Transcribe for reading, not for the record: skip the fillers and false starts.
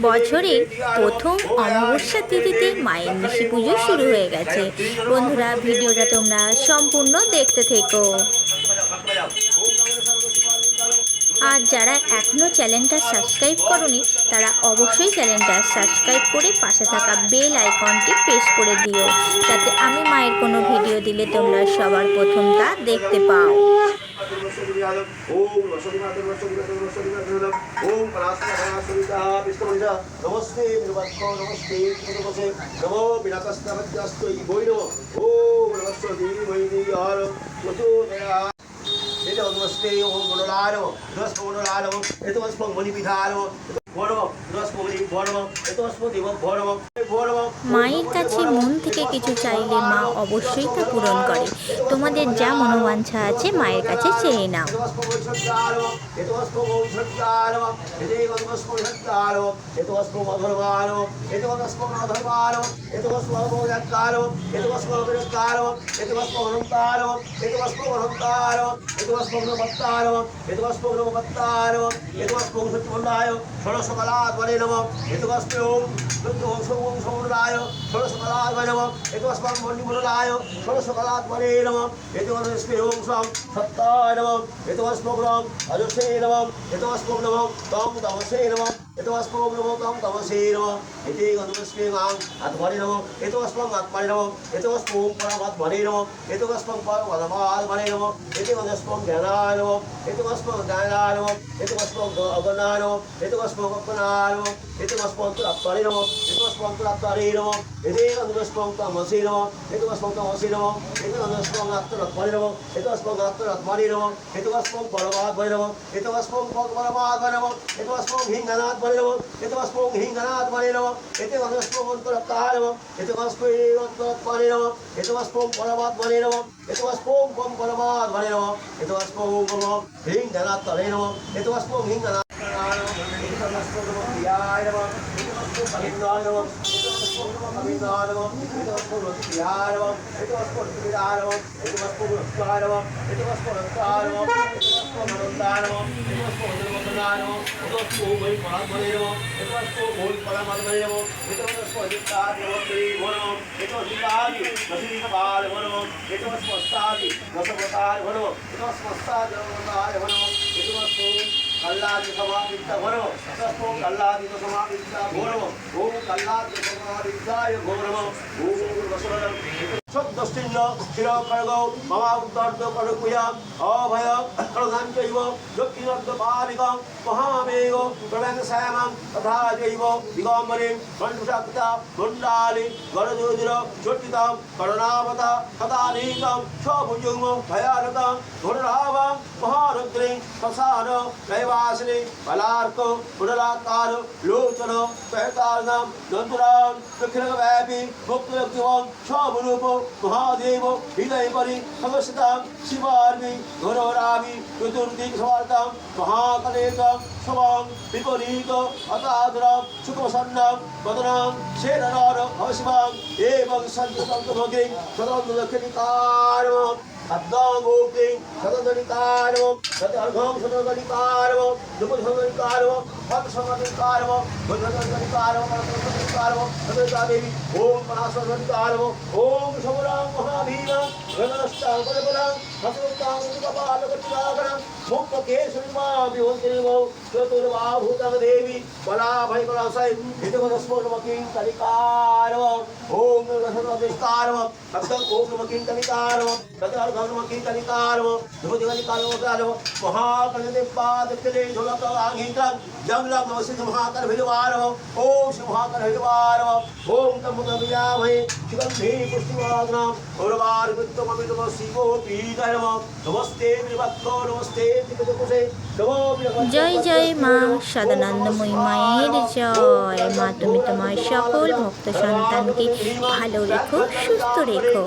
বছরের প্রথম অমাবস্যা তিথিতে মায়ের নিশি পুজো শুরু হয়ে গেছে। বন্ধুরা, ভিডিওটা তোমরা সম্পূর্ণ দেখতে থেকো। আর যারা এখনও চ্যানেলটা সাবস্ক্রাইব করনি তারা অবশ্যই চ্যানেলটা সাবস্ক্রাইব করে পাশে থাকা বেল আইকনটি প্রেস করে দিও, যাতে আমি মায়ের কোনো ভিডিও দিলে তোমরা সবার প্রথম তা দেখতে পাও। नमस्ते ओम गुणलानो दस गुणलानो एतो अस्पं मणिपिधानो बोरम दस कोमली बोरम एतो अस्पं देव बोरम बोरम। মায়ের কাছে মন থেকে কিছু চাইলে মা অবশ্যই তা পূরণ করে। তোমাদের যা মনোবাঞ্ছা আছে মায়ের কাছে চেয়ে নাও। षोडशकलात्मने नमः हेतुकस्मै ओम षोडशकलाय षोडशकलात्मने नमः हेतुकस्मै मणिमण्डलाय षोडशकलात्मने नमः हेतुकस्मै ओम स्वं सत्ताय नमः हेतुकस्मै ओम अजसे नमः हेतुकस्मै नमः तम तमसे नमः हेतुकस्मै नमः तम तमसे नमः हेतुकस्मै आं आत्मने नमः हेतुकस्मै आत्मने नमः हेतुकस्मै ओम परमात्मने नमः हेतुकस्मै परमात्मने नमः हेतुकस्मै ज्ञानाय नमः हेतुकस्मै ज्ञानाय नमः हेतुकस्मै अगनाय नमः हेतुकस्मै अगनाय नमः हेतुकस्मै अत्मने नमः हेतुकस्मै अत्मने नमः हेतुकस्मै तमसे नमः हेतुकस्मै तमसे नमः हेतुकस्मै आत्मने नमः हेतुकस्मै आत्मने नमः हेतुकस्मै परमात्मने नमः हेतुकस्मै परमात्मने नमः हेतुकस्मै हिंगनात्मने नमः हेतुकस्मै हिंगनात्मने नमः हेतुकस्मै अन्तरत्ताय नमः हेतुकस्मै अन्तरत्मने नमः हेतुकस्मै परमात्मने नमः हेतुकस्मै परमात्मने नमः हेतुकस्मै हिंगनात्मने नमः हेतुकस्मै हिंगनात्मने कल्लादि समाविद्या घोरम तस्मो कल्लादि समाविद्या घोरम ओम कल्लादि समाविद्याय घोरम ओम वसुरम सद्दस्तिन्न शिरकर्गौ ममावुद्दर्द करुकुयाम अभय प्रधानचैव दक्षिणद्वारिकं महामेघ प्रलयसामं तथा जैव दिगम्बरीं मण्डुषक्ता मुण्डालि गरजोदिर चोटितं करुणावता तदानीतं स्वभुजुं भयानकं घोररावं महारुद्रीं श्मशान दैवासिनी बलार्क पुनराकार लोचन पैतार्णं दन्तुरां दक्षिणव्यापी मुक्तलक्ष्मं स्वरूप महादेव हृदयपरि समस्तां शिवार्मि घोररामि चतुर्दिक् समर्थं महाकलेकं स्वं विपरीत अतादुरं सुखप्रसन्नं वदनं शेरनर भवशिवां एवं सन्तभगिं सदन्ददक्षिणिकारम् अद्दांगोक्तिं सदन्दनिकारम् सदर्घं सदन्दनिकारम् दुपसदन्दनिकारम् पदसदन्दनिकारम् बुद्धसदन्दनिकारम् परसदन्दनिकारम् सदन्तादेवी ओम परासदन्दनिकारम् ओम शमुरां महाभीमं गणश्चां बलबलं हसुतां कपालकटिलाकरं मुक्तकेशरिमाभिवन्तिनिमो चतुर्बाहुतं देवी बलाभयकलासै हितवदस्फोटमकिं कलिकारम् ओम रसदन्दनिकारम् भक्तं ओम नमकिं कलिकारम् सदर्घं कलिकारम् दुपदिकलिकारम् महाकलिदेवादक्षिणे झोलकाङ्गित्रं जंगलं नमसिद्ध महाकर भिलवारम् ओम शिवहाकर भिलवारम् ओम तमुदवियामहे सुगन्धे पुष्टिवादनं गौरवार्पितममितम शिवो पीतरम् नमस्ते विभक्तो नमस्ते दिगजकुशे नमो জয় জয় মা সদানন্দময়ী মায়ের জয়। মা তুমি তোমার সকল ভক্ত সন্তানকে ভালো রেখো, সুস্থ রেখো।